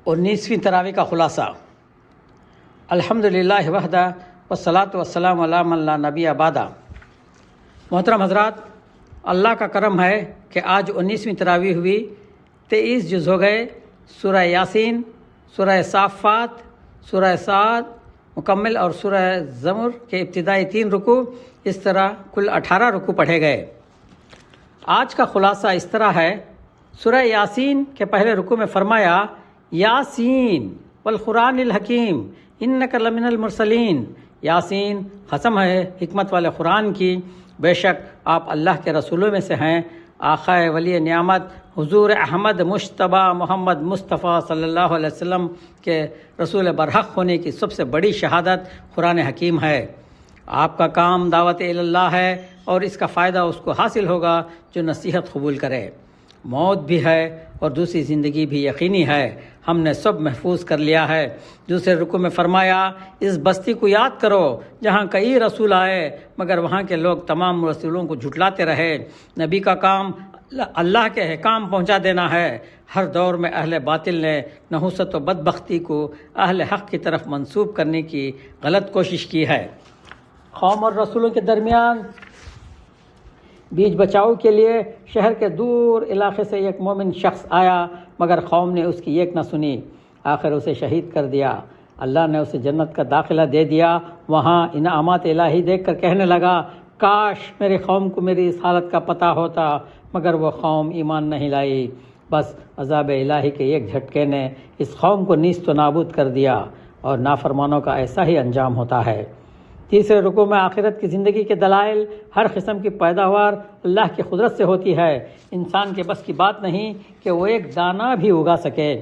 19ویں تراویح کا خلاصہ۔ الحمدللہ وحدہ والصلاۃ والسلام علی من لا نبی بعدہ۔ محترم حضرات، اللہ کا کرم ہے کہ آج 19ویں تراویح ہوئی، 23 جز ہو گئے۔ سورہ یاسین، سورہ صافات، سورہ صاد مکمل اور سورہ زمر کے ابتدائی 3 رکوع، اس طرح کل 18 رکوع پڑھے گئے۔ آج کا خلاصہ اس طرح ہے۔ سورہ یاسین کے پہلے رکوع میں فرمایا یاسین والقرآن الحکیم انک لمن المرسلین۔ یاسین قسم ہے حکمت والے قرآن کی، بے شک آپ اللہ کے رسولوں میں سے ہیں۔ آقا ولی نعمت حضور احمد مجتبیٰ محمد مصطفیٰ صلی اللہ علیہ وسلم کے رسول برحق ہونے کی سب سے بڑی شہادت قرآن حکیم ہے۔ آپ کا کام دعوت اللہ ہے اور اس کا فائدہ اس کو حاصل ہوگا جو نصیحت قبول کرے۔ موت بھی ہے اور دوسری زندگی بھی یقینی ہے، ہم نے سب محفوظ کر لیا ہے۔ دوسرے رکوع میں فرمایا اس بستی کو یاد کرو جہاں کئی رسول آئے مگر وہاں کے لوگ تمام رسولوں کو جھٹلاتے رہے۔ نبی کا کام اللہ کے احکام پہنچا دینا ہے۔ ہر دور میں اہل باطل نے نحوست و بدبختی کو اہل حق کی طرف منسوب کرنے کی غلط کوشش کی ہے۔ قوم اور رسولوں کے درمیان بیچ بچاؤ کے لیے شہر کے دور علاقے سے ایک مومن شخص آیا مگر قوم نے اس کی ایک نہ سنی، آخر اسے شہید کر دیا۔ اللہ نے اسے جنت کا داخلہ دے دیا۔ وہاں انعامات الہی دیکھ کر کہنے لگا کاش میری قوم کو میری اس حالت کا پتہ ہوتا، مگر وہ قوم ایمان نہیں لائی۔ بس عذاب الہی کے ایک جھٹکے نے اس قوم کو نیست و نابود کر دیا، اور نافرمانوں کا ایسا ہی انجام ہوتا ہے۔ تیسرے رکوع میں آخرت کی زندگی کے دلائل، ہر قسم کی پیداوار اللہ کی قدرت سے ہوتی ہے۔ انسان کے بس کی بات نہیں کہ وہ ایک دانہ بھی اگا سکے،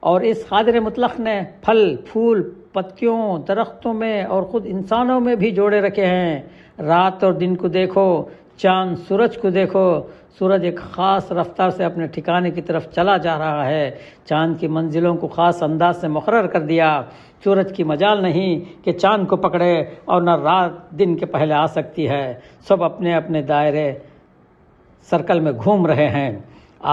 اور اس قادر مطلق نے پھل پھول پتیوں درختوں میں اور خود انسانوں میں بھی جوڑے رکھے ہیں۔ رات اور دن کو دیکھو، چاند سورج کو دیکھو۔ سورج ایک خاص رفتار سے اپنے ٹھکانے کی طرف چلا جا رہا ہے۔ چاند کی منزلوں کو خاص انداز سے مقرر کر دیا۔ سورج کی مجال نہیں کہ چاند کو پکڑے، اور نہ رات دن کے پہلے آ سکتی ہے۔ سب اپنے اپنے دائرے سرکل میں گھوم رہے ہیں۔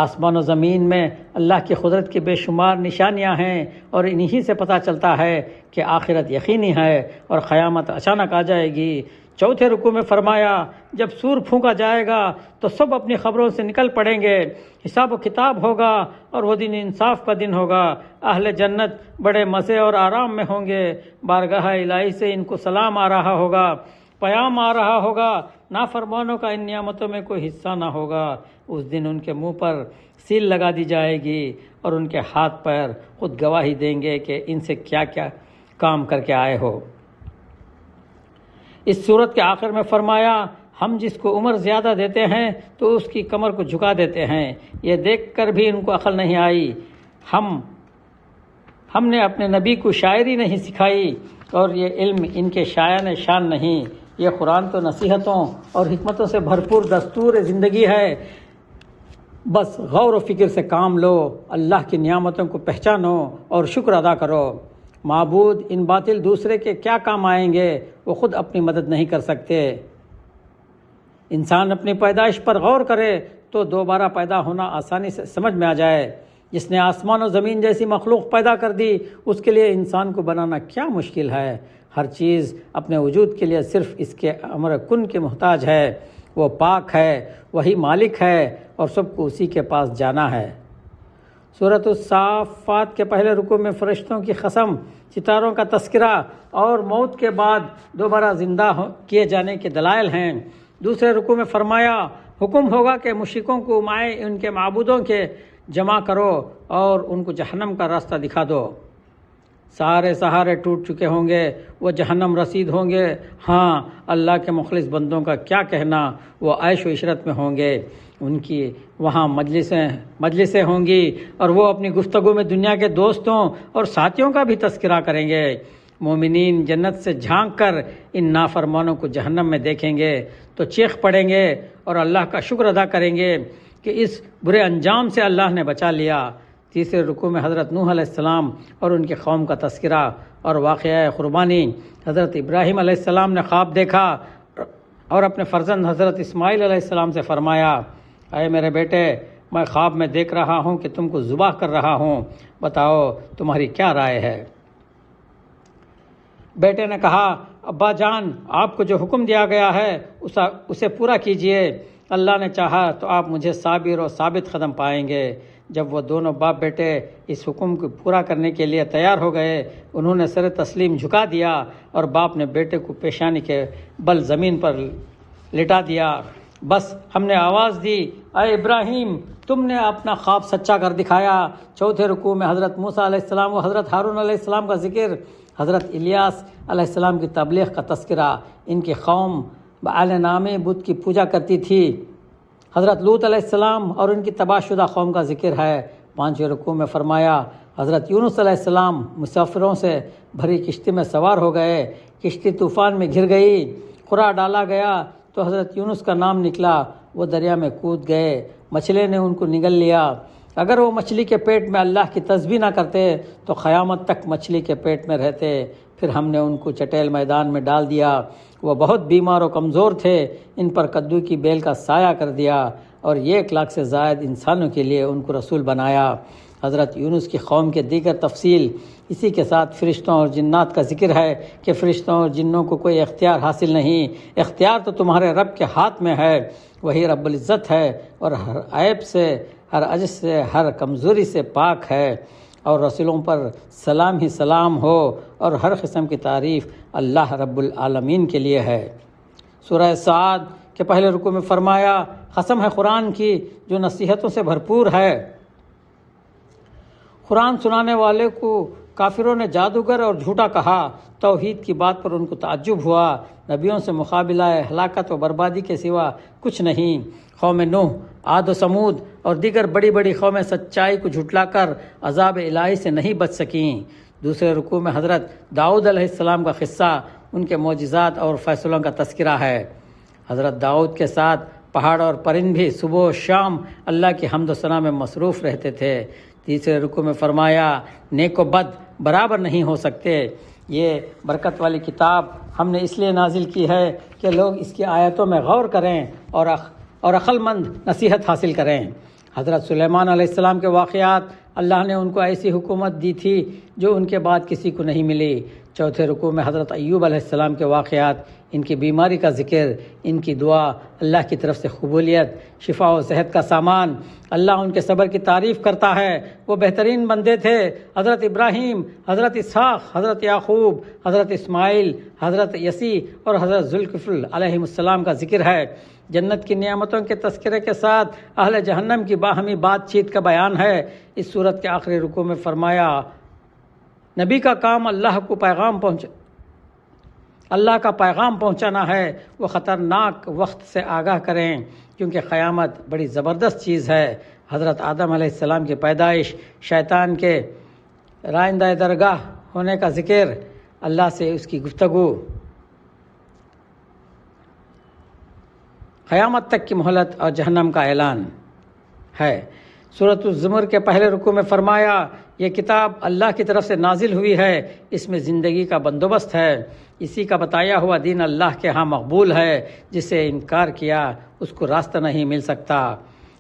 آسمان و زمین میں اللہ کی قدرت کی بے شمار نشانیاں ہیں، اور انہی سے پتہ چلتا ہے کہ آخرت یقینی ہے اور قیامت اچانک آ جائے گی۔ چوتھے رکوع میں فرمایا جب سور پھونکا جائے گا تو سب اپنی خبروں سے نکل پڑیں گے، حساب و کتاب ہوگا اور وہ دن انصاف کا دن ہوگا۔ اہل جنت بڑے مزے اور آرام میں ہوں گے۔ بارگاہ الہی سے ان کو سلام آ رہا ہوگا، پیام آ رہا ہوگا۔ نافرمانوں کا ان نعمتوں میں کوئی حصہ نہ ہوگا۔ اس دن ان کے منہ پر سیل لگا دی جائے گی، اور ان کے ہاتھ پیر خود گواہی دیں گے کہ ان سے کیا کیا کام کر کے آئے ہو۔ اس صورت کے آخر میں فرمایا ہم جس کو عمر زیادہ دیتے ہیں تو اس کی کمر کو جھکا دیتے ہیں۔ یہ دیکھ کر بھی ان کو عقل نہیں آئی۔ ہم نے اپنے نبی کو شاعری نہیں سکھائی، اور یہ علم ان کے شایان شان نہیں۔ یہ قرآن تو نصیحتوں اور حکمتوں سے بھرپور دستور زندگی ہے۔ بس غور و فکر سے کام لو، اللہ کی نعمتوں کو پہچانو اور شکر ادا کرو۔ معبود ان باطل دوسرے کے کیا کام آئیں گے، وہ خود اپنی مدد نہیں کر سکتے۔ انسان اپنی پیدائش پر غور کرے تو دوبارہ پیدا ہونا آسانی سے سمجھ میں آ جائے۔ جس نے آسمان و زمین جیسی مخلوق پیدا کر دی، اس کے لیے انسان کو بنانا کیا مشکل ہے۔ ہر چیز اپنے وجود کے لیے صرف اس کے امر کن کے محتاج ہے۔ وہ پاک ہے، وہی مالک ہے، اور سب کو اسی کے پاس جانا ہے۔ سورۃ الصافات کے پہلے رکوع میں فرشتوں کی قسم، ستاروں کا تذکرہ اور موت کے بعد دوبارہ زندہ کیے جانے کے دلائل ہیں۔ دوسرے رکوع میں فرمایا حکم ہوگا کہ مشرکوں کو مائع ان کے معبودوں کے جمع کرو اور ان کو جہنم کا راستہ دکھا دو۔ سارے سہارے ٹوٹ چکے ہوں گے، وہ جہنم رسید ہوں گے۔ ہاں، اللہ کے مخلص بندوں کا کیا کہنا، وہ عیش و عشرت میں ہوں گے۔ ان کی وہاں مجلسیں ہوں گی، اور وہ اپنی گفتگو میں دنیا کے دوستوں اور ساتھیوں کا بھی تذکرہ کریں گے۔ مومنین جنت سے جھانک کر ان نافرمانوں کو جہنم میں دیکھیں گے تو چیخ پڑیں گے اور اللہ کا شکر ادا کریں گے کہ اس برے انجام سے اللہ نے بچا لیا۔ تیسرے رکوع میں حضرت نوح علیہ السلام اور ان کی قوم کا تذکرہ اور واقعہ قربانی۔ حضرت ابراہیم علیہ السلام نے خواب دیکھا اور اپنے فرزند حضرت اسماعیل علیہ السلام سے فرمایا اے میرے بیٹے، میں خواب میں دیکھ رہا ہوں کہ تم کو ذبح کر رہا ہوں، بتاؤ تمہاری کیا رائے ہے؟ بیٹے نے کہا، ابا جان، آپ کو جو حکم دیا گیا ہے اسے پورا کیجئے، اللہ نے چاہا تو آپ مجھے صابر اور ثابت قدم پائیں گے۔ جب وہ دونوں باپ بیٹے اس حکم کو پورا کرنے کے لیے تیار ہو گئے، انہوں نے سر تسلیم جھکا دیا اور باپ نے بیٹے کو پیشانی کے بل زمین پر لٹا دیا۔ بس ہم نے آواز دی، اے ابراہیم، تم نے اپنا خواب سچا کر دکھایا۔ چوتھے رکوع میں حضرت موسیٰ علیہ السلام و حضرت ہارون علیہ السلام کا ذکر، حضرت الیاس علیہ السلام کی تبلیغ کا تذکرہ، ان کی قوم بآل نامی بت کی پوجا کرتی تھی، حضرت لوط علیہ السلام اور ان کی تباہ شدہ قوم کا ذکر ہے۔ پانچویں رکوع میں فرمایا، حضرت یونس علیہ السلام مسافروں سے بھری کشتی میں سوار ہو گئے، کشتی طوفان میں گر گئی، قرع ڈالا گیا تو حضرت یونس کا نام نکلا، وہ دریا میں کود گئے، مچھلی نے ان کو نگل لیا۔ اگر وہ مچھلی کے پیٹ میں اللہ کی تسبیح نہ کرتے تو قیامت تک مچھلی کے پیٹ میں رہتے۔ پھر ہم نے ان کو چٹیل میدان میں ڈال دیا، وہ بہت بیمار و کمزور تھے، ان پر کدو کی بیل کا سایہ کر دیا، اور 1 لاکھ سے زائد انسانوں کے لیے ان کو رسول بنایا۔ حضرت یونس کی قوم کے دیگر تفصیل۔ اسی کے ساتھ فرشتوں اور جنات کا ذکر ہے کہ فرشتوں اور جنوں کو کوئی اختیار حاصل نہیں، اختیار تو تمہارے رب کے ہاتھ میں ہے، وہی رب العزت ہے اور ہر عیب سے، ہر عجز سے، ہر کمزوری سے پاک ہے، اور رسولوں پر سلام ہی سلام ہو، اور ہر قسم کی تعریف اللہ رب العالمین کے لیے ہے۔ سورہ سعد کے پہلے رکوع میں فرمایا، قسم ہے قرآن کی جو نصیحتوں سے بھرپور ہے۔ قرآن سنانے والے کو کافروں نے جادوگر اور جھوٹا کہا، توحید کی بات پر ان کو تعجب ہوا۔ نبیوں سے مقابلہ ہلاکت و بربادی کے سوا کچھ نہیں۔ قوم نوح، عاد و سمود اور دیگر بڑی بڑی قومیں سچائی کو جھٹلا کر عذاب الہی سے نہیں بچ سکیں۔ دوسرے رکوع میں حضرت داؤد علیہ السلام کا قصہ، ان کے معجزات اور فیصلوں کا تذکرہ ہے۔ حضرت داؤد کے ساتھ پہاڑ اور پرند بھی صبح و شام اللہ کی حمد و ثنا میں مصروف رہتے تھے۔ تیسرے رکوع میں فرمایا، نیک و بد برابر نہیں ہو سکتے۔ یہ برکت والی کتاب ہم نے اس لیے نازل کی ہے کہ لوگ اس کی آیتوں میں غور کریں اور عقل مند نصیحت حاصل کریں۔ حضرت سلیمان علیہ السلام کے واقعات، اللہ نے ان کو ایسی حکومت دی تھی جو ان کے بعد کسی کو نہیں ملی۔ چوتھے رکوع میں حضرت ایوب علیہ السلام کے واقعات، ان کی بیماری کا ذکر، ان کی دعا اللہ کی طرف سے قبولیت، شفا و صحت کا سامان، اللہ ان کے صبر کی تعریف کرتا ہے، وہ بہترین بندے تھے۔ حضرت ابراہیم، حضرت اسحاق، حضرت یعقوب، حضرت اسماعیل، حضرت یسیع اور حضرت ذوالکفل علیہ السلام کا ذکر ہے۔ جنت کی نعمتوں کے تذکرے کے ساتھ اہل جہنم کی باہمی بات چیت کا بیان ہے۔ اس سورت کے آخری رکوع میں فرمایا، نبی کا کام اللہ کا پیغام پہنچانا ہے، وہ خطرناک وقت سے آگاہ کریں کیونکہ قیامت بڑی زبردست چیز ہے۔ حضرت آدم علیہ السلام کی پیدائش، شیطان کے رائندہ درگاہ ہونے کا ذکر، اللہ سے اس کی گفتگو، قیامت تک کی مہلت اور جہنم کا اعلان ہے۔ سورۃ الزمر کے پہلے رکوع میں فرمایا، یہ کتاب اللہ کی طرف سے نازل ہوئی ہے، اس میں زندگی کا بندوبست ہے، اسی کا بتایا ہوا دین اللہ کے ہاں مقبول ہے، جس سے انکار کیا اس کو راستہ نہیں مل سکتا۔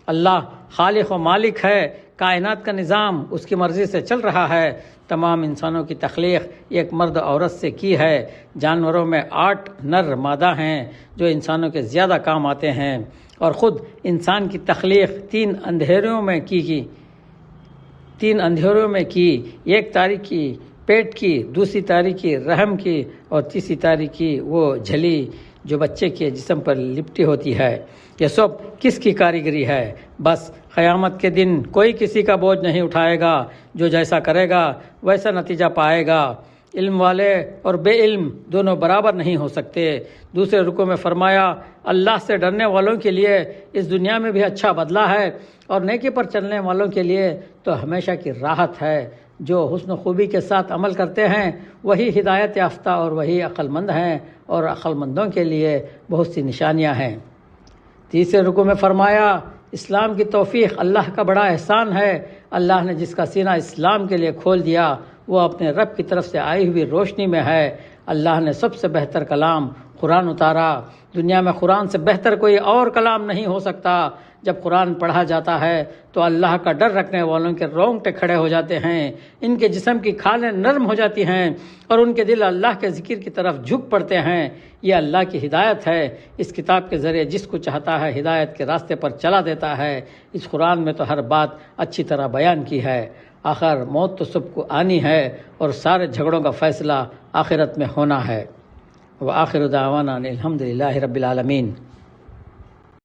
اللہ خالق و مالک ہے، کائنات کا نظام اس کی مرضی سے چل رہا ہے، تمام انسانوں کی تخلیق ایک مرد عورت سے کی ہے، جانوروں میں 8 نر مادہ ہیں جو انسانوں کے زیادہ کام آتے ہیں، اور خود انسان کی تخلیق 3 اندھیروں میں کی، ایک تاریکی پیٹ کی، دوسری تاریکی رحم کی، اور تیسری تاریکی وہ جھلی جو بچے کے جسم پر لپٹی ہوتی ہے۔ یہ سب کس کی کاریگری ہے؟ بس قیامت کے دن کوئی کسی کا بوجھ نہیں اٹھائے گا، جو جیسا کرے گا ویسا نتیجہ پائے گا۔ علم والے اور بے علم دونوں برابر نہیں ہو سکتے۔ دوسرے رکوع میں فرمایا، اللہ سے ڈرنے والوں کے لیے اس دنیا میں بھی اچھا بدلہ ہے، اور نیکی پر چلنے والوں کے لیے تو ہمیشہ کی راحت ہے۔ جو حسن و خوبی کے ساتھ عمل کرتے ہیں وہی ہدایت یافتہ اور وہی عقل مند ہیں، اور عقل مندوں کے لیے بہت سی نشانیاں ہیں۔ تیسرے رکوع میں فرمایا، اسلام کی توفیق اللہ کا بڑا احسان ہے، اللہ نے جس کا سینہ اسلام کے لیے کھول دیا وہ اپنے رب کی طرف سے آئی ہوئی روشنی میں ہے۔ اللہ نے سب سے بہتر کلام قرآن اتارا، دنیا میں قرآن سے بہتر کوئی اور کلام نہیں ہو سکتا۔ جب قرآن پڑھا جاتا ہے تو اللہ کا ڈر رکھنے والوں کے رونگٹے کھڑے ہو جاتے ہیں، ان کے جسم کی کھالیں نرم ہو جاتی ہیں اور ان کے دل اللہ کے ذکر کی طرف جھک پڑتے ہیں۔ یہ اللہ کی ہدایت ہے، اس کتاب کے ذریعے جس کو چاہتا ہے ہدایت کے راستے پر چلا دیتا ہے۔ اس قرآن میں تو ہر بات اچھی طرح بیان کی ہے۔ آخر موت تو سب کو آنی ہے اور سارے جھگڑوں کا فیصلہ آخرت میں ہونا ہے۔ وآخر دعوانا الحمدللہ رب العالمین۔